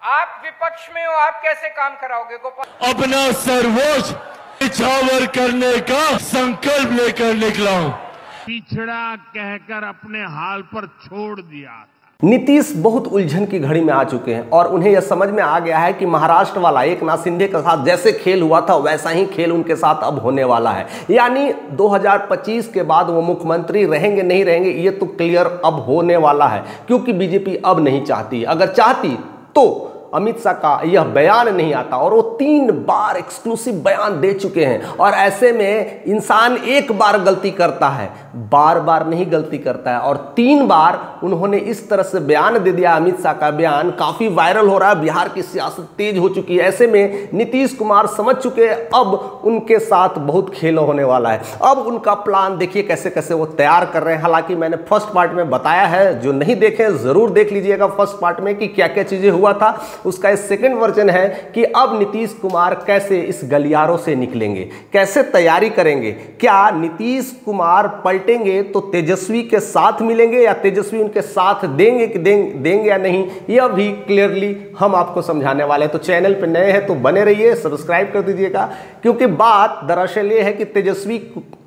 आप विपक्ष में हो, आप कैसे काम कराओगे गोपाल? अपना सर्वोच्च निछावर करने का संकल्प लेकर निकला हूं। पिछड़ा कहकर अपने हाल पर छोड़ दिया। नीतीश बहुत उलझन की घड़ी में आ चुके हैं और उन्हें यह समझ में आ गया है कि महाराष्ट्र वाला एकनाथ शिंदे के साथ जैसे खेल हुआ था वैसा ही खेल उनके साथ अब होने वाला है। यानी 2025 के बाद वो मुख्यमंत्री रहेंगे नहीं रहेंगे ये तो क्लियर अब होने वाला है, क्योंकि बीजेपी अब नहीं चाहती। अगर चाहती तो अमित शाह का यह बयान नहीं आता, और वो 3 बार एक्सक्लूसिव बयान दे चुके हैं। और ऐसे में इंसान एक बार गलती करता है, बार बार नहीं गलती करता है, और 3 बार उन्होंने इस तरह से बयान दे दिया। अमित शाह का बयान काफी वायरल हो रहा है, बिहार की सियासत तेज हो चुकी है। ऐसे में नीतीश कुमार समझ चुके हैं अब उनके साथ बहुत खेल होने वाला है। अब उनका प्लान देखिए कैसे कैसे वो तैयार कर रहे हैं। हालांकि मैंने फर्स्ट पार्ट में बताया है, जो नहीं देखे जरूर देख लीजिएगा फर्स्ट पार्ट में कि क्या क्या चीजें हुआ था। उसका एक सेकंड वर्जन है कि अब नीतीश कुमार कैसे इस गलियारों से निकलेंगे, कैसे तैयारी करेंगे। क्या नीतीश कुमार पलटेंगे तो तेजस्वी के साथ मिलेंगे या तेजस्वी उनके साथ देंगे कि देंगे या नहीं, यह भी क्लियरली हम आपको समझाने वाले हैं। तो चैनल पर नए हैं तो बने रहिए, सब्सक्राइब कर दीजिएगा, क्योंकि बात दरअसल ये है कि तेजस्वी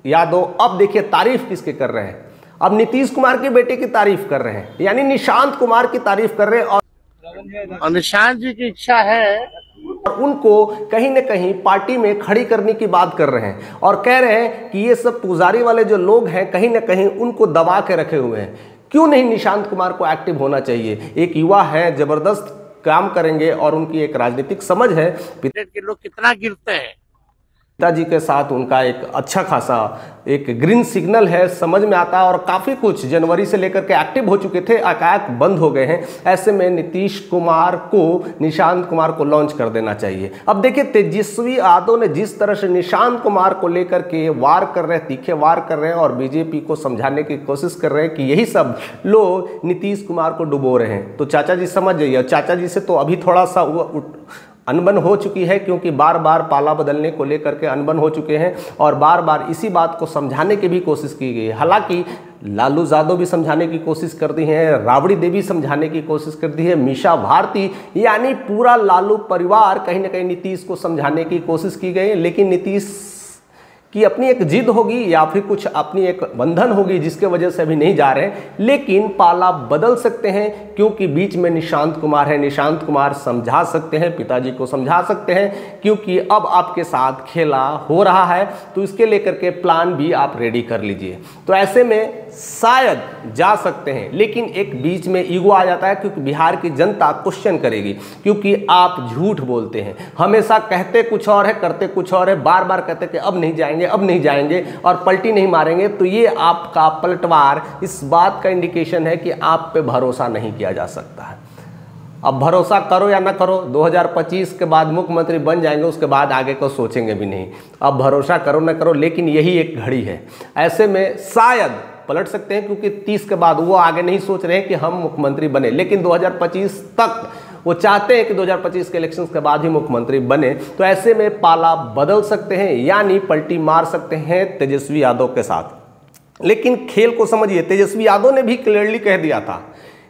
यादव अब देखिए तारीफ किसके कर रहे हैं। अब नीतीश कुमार के बेटे की तारीफ कर रहे हैं, यानी निशांत कुमार की तारीफ कर रहे हैं। और निशांत जी की इच्छा है और उनको कहीं ना कहीं पार्टी में खड़ी करने की बात कर रहे हैं, और कह रहे हैं कि ये सब पुजारी वाले जो लोग हैं कहीं ना कहीं उनको दबा के रखे हुए हैं। क्यों नहीं निशांत कुमार को एक्टिव होना चाहिए? एक युवा है, जबरदस्त काम करेंगे और उनकी एक राजनीतिक समझ है। के लोग कितना गिरते हैं, पिताजी के साथ उनका एक अच्छा खासा एक ग्रीन सिग्नल है, समझ में आता है। और काफ़ी कुछ जनवरी से लेकर के एक्टिव हो चुके थे, एकाएक बंद हो गए हैं। ऐसे में नीतीश कुमार को, निशांत कुमार को लॉन्च कर देना चाहिए। अब देखिए तेजस्वी यादव ने जिस तरह से निशांत कुमार को लेकर के वार कर रहे हैं, तीखे वार कर रहे हैं, और बीजेपी को समझाने की कोशिश कर रहे हैं कि यही सब लोग नीतीश कुमार को डुबो रहे हैं, तो चाचा जी समझ जाइए। चाचा जी से तो अभी थोड़ा सा अनबन हो चुकी है, क्योंकि बार बार पाला बदलने को लेकर के अनबन हो चुके हैं, और बार बार इसी बात को समझाने की भी कोशिश की गई है। हालांकि लालू यादव भी समझाने की कोशिश करती हैं, राबड़ी देवी समझाने की कोशिश करती है, मीशा भारती, यानी पूरा लालू परिवार कहीं ना कहीं नीतीश को समझाने की कोशिश की गई है। लेकिन नीतीश कि अपनी एक जिद होगी या फिर कुछ अपनी एक बंधन होगी जिसके वजह से अभी नहीं जा रहे हैं। लेकिन पाला बदल सकते हैं, क्योंकि बीच में निशांत कुमार है। निशांत कुमार समझा सकते हैं, पिताजी को समझा सकते हैं, क्योंकि अब आपके साथ खेला हो रहा है, तो इसके लेकर के प्लान भी आप रेडी कर लीजिए। तो ऐसे में शायद जा सकते हैं, लेकिन एक बीच में ईगो आ जाता है, क्योंकि बिहार की जनता क्वेश्चन करेगी, क्योंकि आप झूठ बोलते हैं, हमेशा कहते कुछ और है करते कुछ और है, बार बार कहते कि अब नहीं जाएंगे अब नहीं जाएंगे और पलटी नहीं मारेंगे। तो ये आपका पलटवार इस बात का इंडिकेशन है कि आप पे भरोसा नहीं किया जा सकता है। अब भरोसा करो या ना करो, 2025 के बाद मुख्यमंत्री बन जाएंगे, उसके बाद आगे को सोचेंगे भी नहीं। अब भरोसा करो ना करो, लेकिन यही एक घड़ी है। ऐसे में शायद पलट सकते हैं, क्योंकि 30 के बाद वो आगे नहीं सोच रहे हैं कि हम मुख्यमंत्री बने, लेकिन 2025 तक वो चाहते हैं कि 2025 के इलेक्शंस के बाद ही मुख्यमंत्री बने। तो ऐसे में पाला बदल सकते हैं, यानी पलटी मार सकते हैं तेजस्वी यादव के साथ। लेकिन खेल को समझिए, तेजस्वी यादव ने भी क्लियरली कह दिया था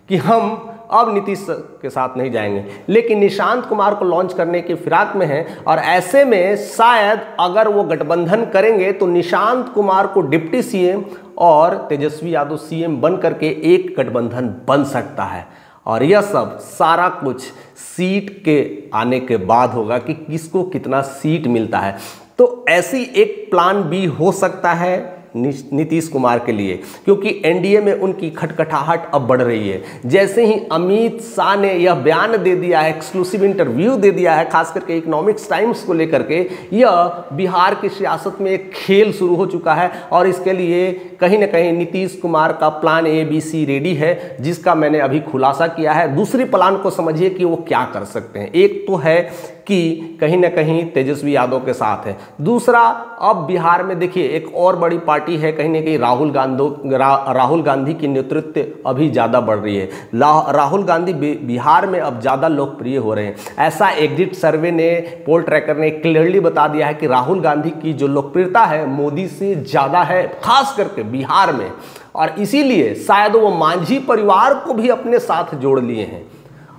कि हम अब नीतीश के साथ नहीं जाएंगे, लेकिन निशांत कुमार को लॉन्च करने की फिराक में हैं। और ऐसे में शायद अगर वो गठबंधन करेंगे तो निशांत कुमार को डिप्टी सीएम और तेजस्वी यादव सीएम बन करके एक गठबंधन बन सकता है। और यह सब सारा कुछ सीट के आने के बाद होगा कि किसको कितना सीट मिलता है। तो ऐसी एक प्लान भी हो सकता है नीतीश कुमार के लिए, क्योंकि एनडीए में उनकी खटखटाहट अब बढ़ रही है। जैसे ही अमित शाह ने यह बयान दे दिया है, एक्सक्लूसिव इंटरव्यू दे दिया है, खास करके इकोनॉमिक्स टाइम्स को लेकर के, यह बिहार की सियासत में एक खेल शुरू हो चुका है। और इसके लिए कहीं ना कहीं नीतीश कुमार का प्लान ABC रेडी है, जिसका मैंने अभी खुलासा किया है। दूसरी प्लान को समझिए कि वो क्या कर सकते हैं। एक तो है कि कहीं ना कहीं तेजस्वी यादव के साथ है, दूसरा अब बिहार में देखिए एक और बड़ी पार्टी है, कहीं ना कहीं राहुल गांधी की नेतृत्व अभी ज़्यादा बढ़ रही है। राहुल गांधी बिहार में अब ज़्यादा लोकप्रिय हो रहे हैं। ऐसा एग्जिट सर्वे ने, पोल ट्रैकर ने क्लियरली बता दिया है कि राहुल गांधी की जो लोकप्रियता है मोदी से ज़्यादा है, खास करके बिहार में। और इसीलिए शायद वो मांझी परिवार को भी अपने साथ जोड़ लिए हैं।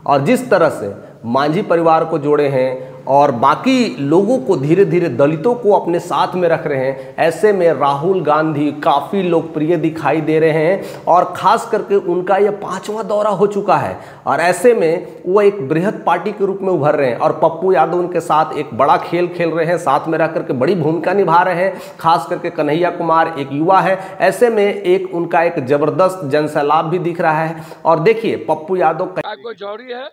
और जिस तरह से मांझी परिवार को जोड़े हैं और बाकी लोगों को धीरे धीरे दलितों को अपने साथ में रख रहे हैं। ऐसे में राहुल गांधी काफ़ी लोकप्रिय दिखाई दे रहे हैं और ख़ास करके उनका यह 5वां दौरा हो चुका है और ऐसे में वो एक बृहद पार्टी के रूप में उभर रहे हैं और पप्पू यादव उनके साथ एक बड़ा खेल खेल रहे हैं, साथ में रह करके बड़ी भूमिका निभा रहे हैं। खास करके कन्हैया कुमार एक युवा है, ऐसे में एक उनका एक जबरदस्त जनसैलाब भी दिख रहा है। और देखिए पप्पू यादव जौहरी है,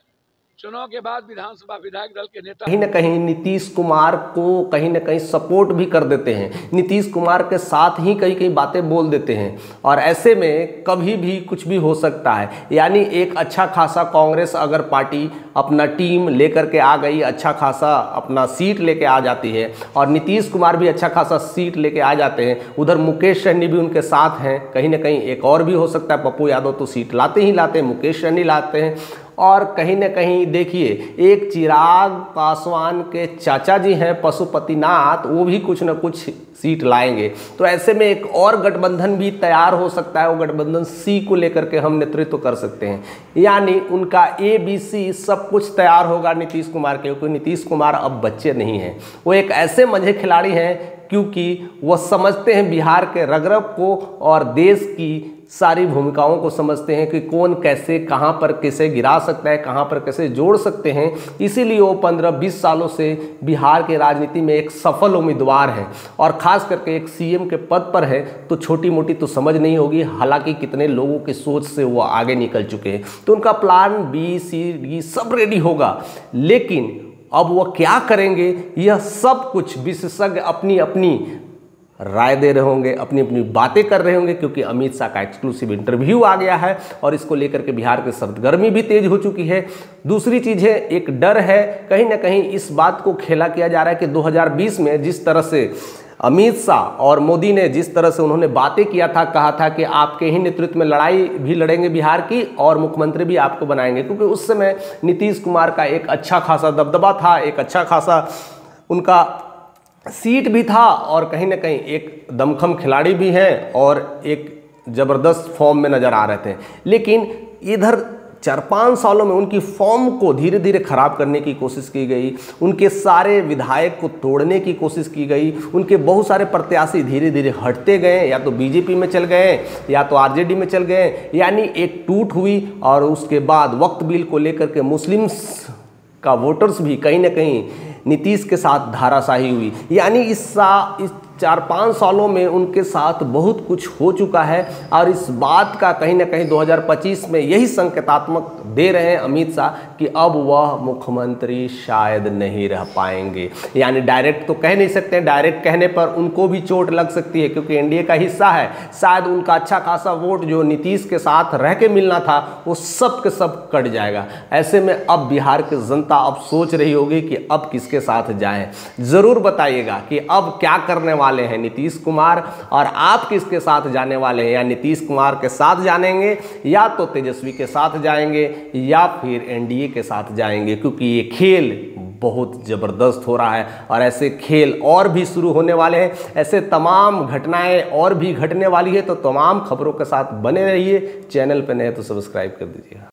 चुनाव के बाद विधानसभा विधायक दल के नेता कहीं ना कहीं नीतीश कुमार को कहीं ना कहीं सपोर्ट भी कर देते हैं, नीतीश कुमार के साथ ही कई कई बातें बोल देते हैं और ऐसे में कभी भी कुछ भी हो सकता है। यानी एक अच्छा खासा कांग्रेस अगर पार्टी अपना टीम लेकर के आ गई, अच्छा खासा अपना सीट लेके आ जाती है और नीतीश कुमार भी अच्छा खासा सीट लेके आ जाते हैं, उधर मुकेश सहनी भी उनके साथ हैं, कहीं ना कहीं एक और भी हो सकता है। पप्पू यादव तो सीट लाते ही लाते हैं, मुकेश सहनी लाते हैं और कहीं ना कहीं देखिए एक चिराग पासवान के चाचा जी हैं पशुपतिनाथ, वो भी कुछ ना कुछ सीट लाएंगे। तो ऐसे में एक और गठबंधन भी तैयार हो सकता है, वो गठबंधन सी को लेकर के हम नेतृत्व कर सकते हैं। यानी उनका ABC सब कुछ तैयार होगा नीतीश कुमार के, क्योंकि नीतीश कुमार अब बच्चे नहीं हैं, वो एक ऐसे मंझे खिलाड़ी हैं क्योंकि वो समझते हैं बिहार के रग-रग को और देश की सारी भूमिकाओं को समझते हैं कि कौन कैसे कहां पर किसे गिरा सकता है, कहां पर कैसे जोड़ सकते हैं। इसीलिए वो 15-20 सालों से बिहार के राजनीति में एक सफल उम्मीदवार हैं और ख़ास करके एक CM के पद पर है तो छोटी मोटी तो समझ नहीं होगी, हालांकि कितने लोगों की सोच से वो आगे निकल चुके हैं। तो उनका प्लान B, C, D सब रेडी होगा, लेकिन अब वो क्या करेंगे यह सब कुछ विशेषज्ञ अपनी अपनी राय दे रहे होंगे, अपनी अपनी बातें कर रहे होंगे, क्योंकि अमित शाह का एक्सक्लूसिव इंटरव्यू आ गया है और इसको लेकर के बिहार की सरगर्मी भी तेज हो चुकी है। दूसरी चीज़ है, एक डर है, कहीं ना कहीं इस बात को खेला किया जा रहा है कि 2020 में जिस तरह से अमित शाह और मोदी ने जिस तरह से उन्होंने बातें किया था, कहा था कि आपके ही नेतृत्व में लड़ाई भी लड़ेंगे बिहार की और मुख्यमंत्री भी आपको बनाएंगे, क्योंकि उस समय नीतीश कुमार का एक अच्छा खासा दबदबा था, एक अच्छा खासा उनका सीट भी था और कहीं ना कहीं एक दमखम खिलाड़ी भी हैं और एक ज़बरदस्त फॉर्म में नज़र आ रहे थे। लेकिन इधर 4-5 सालों में उनकी फॉर्म को धीरे धीरे ख़राब करने की कोशिश की गई, उनके सारे विधायक को तोड़ने की कोशिश की गई, उनके बहुत सारे प्रत्याशी धीरे धीरे हटते गए, या तो BJP में चल गए या तो RJD में चल गए, यानी एक टूट हुई। और उसके बाद वक्त बिल को लेकर के मुस्लिम्स का वोटर्स भी कहीं ना कहीं नीतीश के साथ धाराशाही हुई। यानी इस 4-5 सालों में उनके साथ बहुत कुछ हो चुका है और इस बात का कहीं ना कहीं 2025 में यही संकेतात्मक दे रहे हैं अमित शाह कि अब वह मुख्यमंत्री शायद नहीं रह पाएंगे। यानी डायरेक्ट तो कह नहीं सकते, डायरेक्ट कहने पर उनको भी चोट लग सकती है क्योंकि एनडीए का हिस्सा है। शायद उनका अच्छा खासा वोट जो नीतीश के साथ रह के मिलना था वो सब के सब कट जाएगा। ऐसे में अब बिहार की जनता अब सोच रही होगी कि अब किसके साथ जाएं। ज़रूर बताइएगा कि अब क्या करने वाले हैं नीतीश कुमार और आप किसके साथ जाने वाले हैं, या नीतीश कुमार के साथ जानेंगे या तो तेजस्वी के साथ जाएंगे या फिर एनडीए के साथ जाएंगे, क्योंकि ये खेल बहुत ज़बरदस्त हो रहा है और ऐसे खेल और भी शुरू होने वाले हैं। ऐसे तमाम घटनाएं और भी घटने वाली है, तो तमाम खबरों के साथ बने रहिए। चैनल पर नए तो सब्सक्राइब कर दीजिएगा।